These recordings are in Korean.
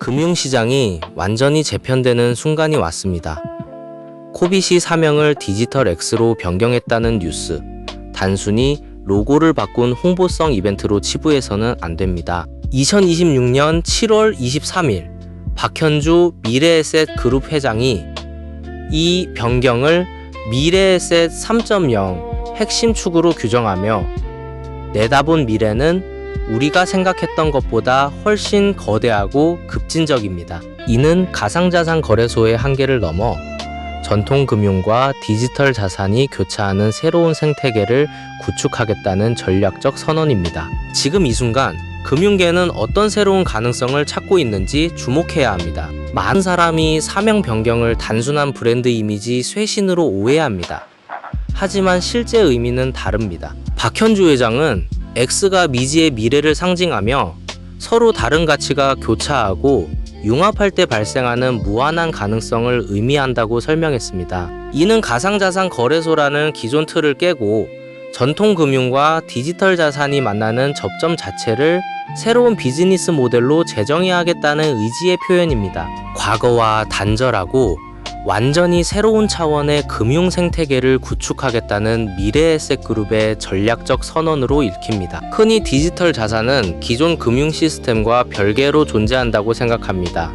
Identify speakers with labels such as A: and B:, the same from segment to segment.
A: 금융시장이 완전히 재편되는 순간이 왔습니다. 코빗이 사명을 디지털 X로 변경했다는 뉴스. 단순히 로고를 바꾼 홍보성 이벤트로 치부해서는 안 됩니다. 2026년 7월 23일 박현주 미래에셋 그룹 회장이 이 변경을 미래에셋 3.0 핵심 축으로 규정하며 내다본 미래는 우리가 생각했던 것보다 훨씬 거대하고 급진적입니다. 이는 가상자산 거래소의 한계를 넘어 전통금융과 디지털 자산이 교차하는 새로운 생태계를 구축하겠다는 전략적 선언입니다. 지금 이 순간 금융계는 어떤 새로운 가능성을 찾고 있는지 주목해야 합니다. 많은 사람이 사명 변경을 단순한 브랜드 이미지 쇄신으로 오해합니다. 하지만 실제 의미는 다릅니다. 박현주 회장은 X가 미지의 미래를 상징하며 서로 다른 가치가 교차하고 융합할 때 발생하는 무한한 가능성을 의미한다고 설명했습니다. 이는 가상자산 거래소라는 기존 틀을 깨고 전통금융과 디지털 자산이 만나는 접점 자체를 새로운 비즈니스 모델로 재정의하겠다는 의지의 표현입니다. 과거와 단절하고 완전히 새로운 차원의 금융 생태계를 구축하겠다는 미래에셋그룹의 전략적 선언으로 읽힙니다. 흔히 디지털 자산은 기존 금융 시스템과 별개로 존재한다고 생각합니다.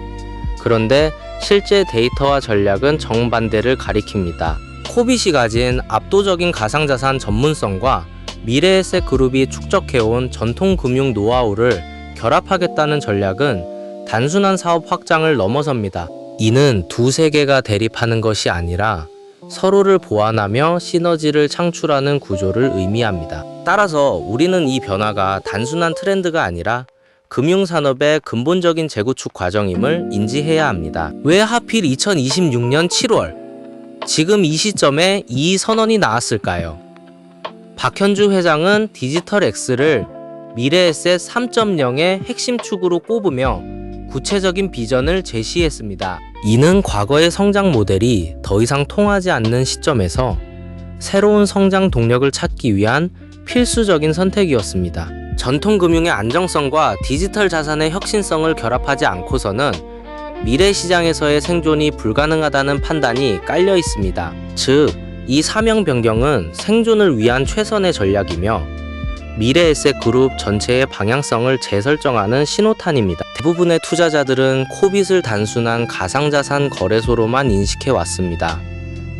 A: 그런데 실제 데이터와 전략은 정반대를 가리킵니다. 코빗이 가진 압도적인 가상자산 전문성과 미래에셋그룹이 축적해온 전통금융 노하우를 결합하겠다는 전략은 단순한 사업 확장을 넘어섭니다. 이는 두 세계가 대립하는 것이 아니라 서로를 보완하며 시너지를 창출하는 구조를 의미합니다. 따라서 우리는 이 변화가 단순한 트렌드가 아니라 금융산업의 근본적인 재구축 과정임을 인지해야 합니다. 왜 하필 2026년 7월, 지금 이 시점에 이 선언이 나왔을까요? 박현주 회장은 디지털 X를 미래에셋 3.0의 핵심 축으로 꼽으며 구체적인 비전을 제시했습니다. 이는 과거의 성장 모델이 더 이상 통하지 않는 시점에서 새로운 성장 동력을 찾기 위한 필수적인 선택이었습니다. 전통금융의 안정성과 디지털 자산의 혁신성을 결합하지 않고서는 미래 시장에서의 생존이 불가능하다는 판단이 깔려 있습니다. 즉, 이 사명 변경은 생존을 위한 최선의 전략이며 미래에셋 그룹 전체의 방향성을 재설정하는 신호탄입니다. 대부분의 투자자들은 코빗을 단순한 가상자산 거래소로만 인식해 왔습니다.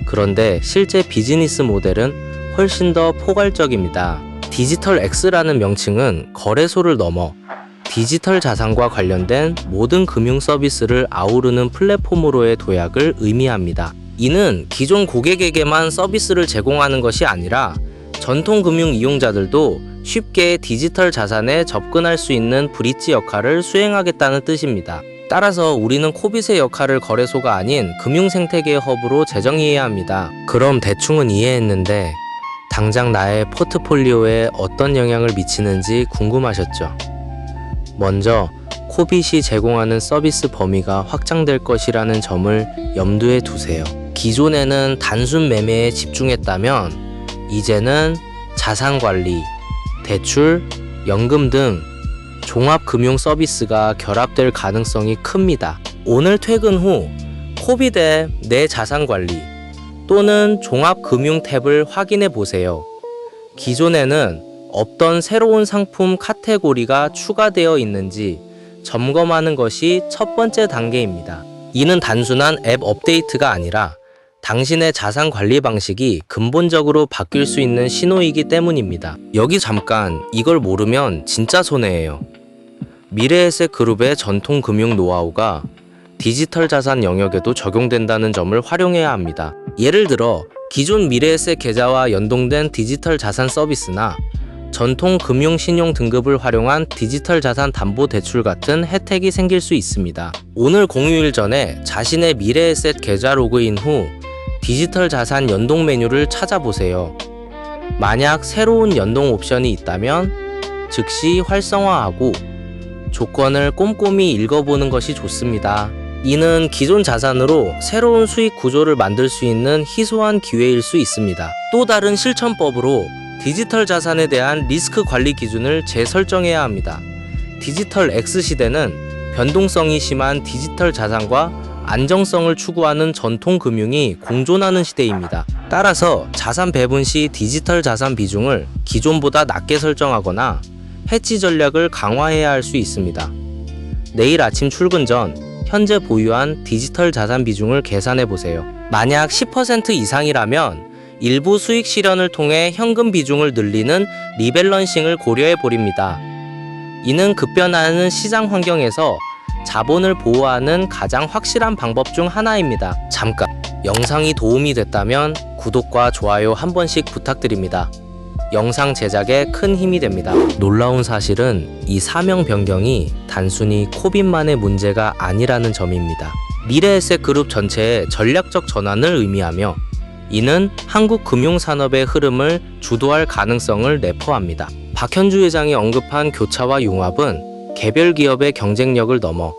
A: 그런데 실제 비즈니스 모델은 훨씬 더 포괄적입니다. 디지털 X라는 명칭은 거래소를 넘어 디지털 자산과 관련된 모든 금융 서비스를 아우르는 플랫폼으로의 도약을 의미합니다. 이는 기존 고객에게만 서비스를 제공하는 것이 아니라 전통금융 이용자들도 쉽게 디지털 자산에 접근할 수 있는 브릿지 역할을 수행하겠다는 뜻입니다. 따라서 우리는 코빗의 역할을 거래소가 아닌 금융생태계의 허브로 재정의해야 합니다. 그럼 대충은 이해했는데 당장 나의 포트폴리오에 어떤 영향을 미치는지 궁금하셨죠? 먼저 코빗이 제공하는 서비스 범위가 확장될 것이라는 점을 염두에 두세요. 기존에는 단순 매매에 집중했다면 이제는 자산관리, 대출, 연금 등 종합금융 서비스가 결합될 가능성이 큽니다. 오늘 퇴근 후 코빗의 내 자산관리 또는 종합금융 탭을 확인해 보세요. 기존에는 없던 새로운 상품 카테고리가 추가되어 있는지 점검하는 것이 첫 번째 단계입니다. 이는 단순한 앱 업데이트가 아니라 당신의 자산 관리 방식이 근본적으로 바뀔 수 있는 신호이기 때문입니다. 여기 잠깐, 이걸 모르면 진짜 손해예요. 미래에셋 그룹의 전통 금융 노하우가 디지털 자산 영역에도 적용된다는 점을 활용해야 합니다. 예를 들어 기존 미래에셋 계좌와 연동된 디지털 자산 서비스나 전통 금융 신용 등급을 활용한 디지털 자산 담보 대출 같은 혜택이 생길 수 있습니다. 오늘 공휴일 전에 자신의 미래에셋 계좌 로그인 후 디지털 자산 연동 메뉴를 찾아보세요. 만약 새로운 연동 옵션이 있다면 즉시 활성화하고 조건을 꼼꼼히 읽어보는 것이 좋습니다. 이는 기존 자산으로 새로운 수익 구조를 만들 수 있는 희소한 기회일 수 있습니다. 또 다른 실천법으로 디지털 자산에 대한 리스크 관리 기준을 재설정해야 합니다. 디지털 X 시대는 변동성이 심한 디지털 자산과 안정성을 추구하는 전통 금융이 공존하는 시대입니다. 따라서 자산 배분 시 디지털 자산 비중을 기존보다 낮게 설정하거나 해지 전략을 강화해야 할 수 있습니다. 내일 아침 출근 전 현재 보유한 디지털 자산 비중을 계산해 보세요. 만약 10% 이상이라면 일부 수익 실현을 통해 현금 비중을 늘리는 리밸런싱을 고려해 보립니다. 이는 급변하는 시장 환경에서 자본을 보호하는 가장 확실한 방법 중 하나입니다. 잠깐, 영상이 도움이 됐다면 구독과 좋아요 한 번씩 부탁드립니다. 영상 제작에 큰 힘이 됩니다. 놀라운 사실은 이 사명 변경이 단순히 코빗만의 문제가 아니라는 점입니다. 미래에셋그룹 전체의 전략적 전환을 의미하며 이는 한국 금융산업의 흐름을 주도할 가능성을 내포합니다. 박현주 회장이 언급한 교차와 융합은 개별 기업의 경쟁력을 넘어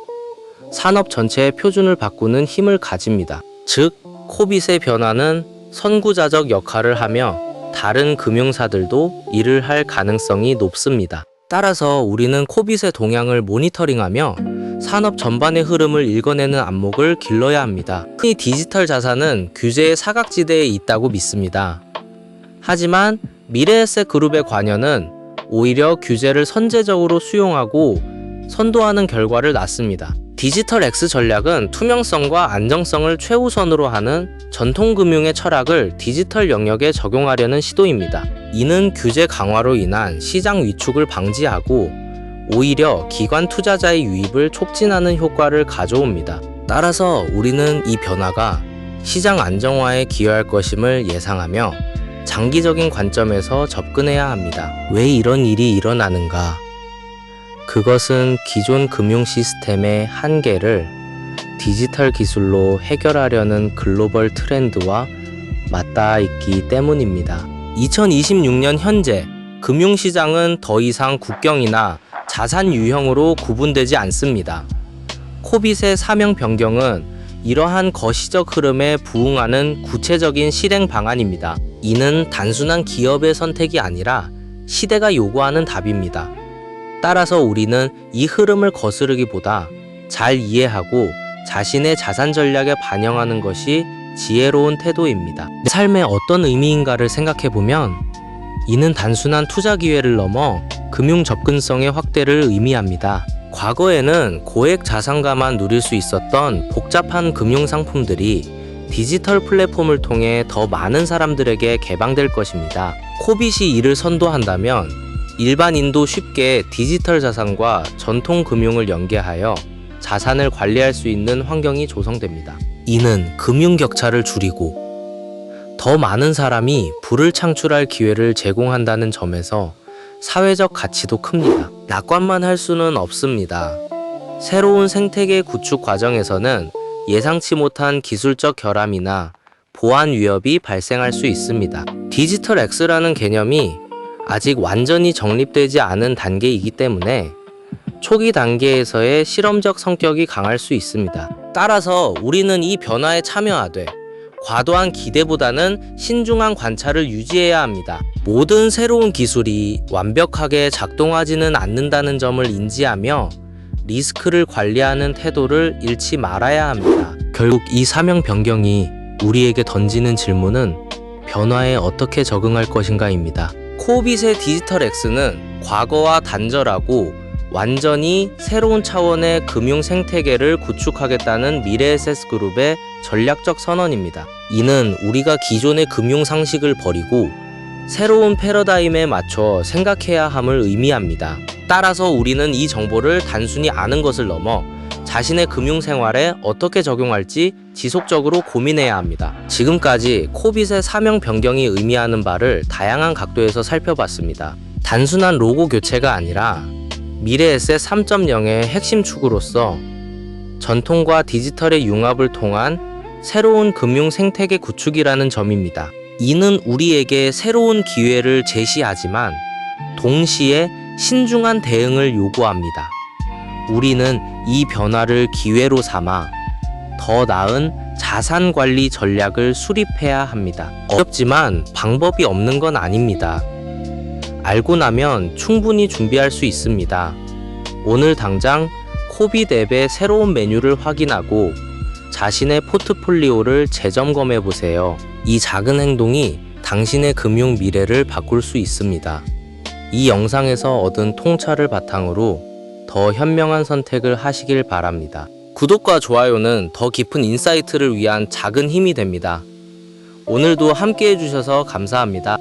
A: 산업 전체의 표준을 바꾸는 힘을 가집니다. 즉, 코빗의 변화는 선구자적 역할을 하며 다른 금융사들도 이를 할 가능성이 높습니다. 따라서 우리는 코빗의 동향을 모니터링하며 산업 전반의 흐름을 읽어내는 안목을 길러야 합니다. 흔히 디지털 자산은 규제의 사각지대에 있다고 믿습니다. 하지만 미래에셋그룹의 관여는 오히려 규제를 선제적으로 수용하고 선도하는 결과를 낳습니다. 디지털 X 전략은 투명성과 안정성을 최우선으로 하는 전통금융의 철학을 디지털 영역에 적용하려는 시도입니다. 이는 규제 강화로 인한 시장 위축을 방지하고 오히려 기관 투자자의 유입을 촉진하는 효과를 가져옵니다. 따라서 우리는 이 변화가 시장 안정화에 기여할 것임을 예상하며 장기적인 관점에서 접근해야 합니다. 왜 이런 일이 일어나는가? 그것은 기존 금융 시스템의 한계를 디지털 기술로 해결하려는 글로벌 트렌드와 맞닿아 있기 때문입니다. 2026년 현재 금융시장은 더 이상 국경이나 자산 유형으로 구분되지 않습니다. 코빗의 사명 변경은 이러한 거시적 흐름에 부응하는 구체적인 실행 방안입니다. 이는 단순한 기업의 선택이 아니라 시대가 요구하는 답입니다. 따라서 우리는 이 흐름을 거스르기보다 잘 이해하고 자신의 자산 전략에 반영하는 것이 지혜로운 태도입니다. 내 삶에 어떤 의미인가를 생각해보면 이는 단순한 투자 기회를 넘어 금융 접근성의 확대를 의미합니다. 과거에는 고액 자산가만 누릴 수 있었던 복잡한 금융 상품들이 디지털 플랫폼을 통해 더 많은 사람들에게 개방될 것입니다. 코빗이 이를 선도한다면 일반인도 쉽게 디지털 자산과 전통 금융을 연계하여 자산을 관리할 수 있는 환경이 조성됩니다. 이는 금융 격차를 줄이고 더 많은 사람이 부를 창출할 기회를 제공한다는 점에서 사회적 가치도 큽니다. 낙관만 할 수는 없습니다. 새로운 생태계 구축 과정에서는 예상치 못한 기술적 결함이나 보안 위협이 발생할 수 있습니다. 디지털 X라는 개념이 아직 완전히 정립되지 않은 단계이기 때문에 초기 단계에서의 실험적 성격이 강할 수 있습니다. 따라서 우리는 이 변화에 참여하되 과도한 기대보다는 신중한 관찰을 유지해야 합니다. 모든 새로운 기술이 완벽하게 작동하지는 않는다는 점을 인지하며 리스크를 관리하는 태도를 잃지 말아야 합니다. 결국 이 사명 변경이 우리에게 던지는 질문은 변화에 어떻게 적응할 것인가입니다. 코빗의 디지털 X는 과거와 단절하고 완전히 새로운 차원의 금융 생태계를 구축하겠다는 미래에셋그룹의 전략적 선언입니다. 이는 우리가 기존의 금융 상식을 버리고 새로운 패러다임에 맞춰 생각해야 함을 의미합니다. 따라서 우리는 이 정보를 단순히 아는 것을 넘어 자신의 금융 생활에 어떻게 적용할지 지속적으로 고민해야 합니다. 지금까지 코빗의 사명 변경이 의미하는 바를 다양한 각도에서 살펴봤습니다. 단순한 로고 교체가 아니라 미래에셋 3.0의 핵심 축으로서 전통과 디지털의 융합을 통한 새로운 금융 생태계 구축이라는 점입니다. 이는 우리에게 새로운 기회를 제시하지만 동시에 신중한 대응을 요구합니다. 우리는 이 변화를 기회로 삼아 더 나은 자산 관리 전략을 수립해야 합니다. 어렵지만 방법이 없는 건 아닙니다. 알고 나면 충분히 준비할 수 있습니다. 오늘 당장 코빗 앱의 새로운 메뉴를 확인하고 자신의 포트폴리오를 재점검해 보세요. 이 작은 행동이 당신의 금융 미래를 바꿀 수 있습니다. 이 영상에서 얻은 통찰을 바탕으로 더 현명한 선택을 하시길 바랍니다. 구독과 좋아요는 더 깊은 인사이트를 위한 작은 힘이 됩니다. 오늘도 함께 해주셔서 감사합니다.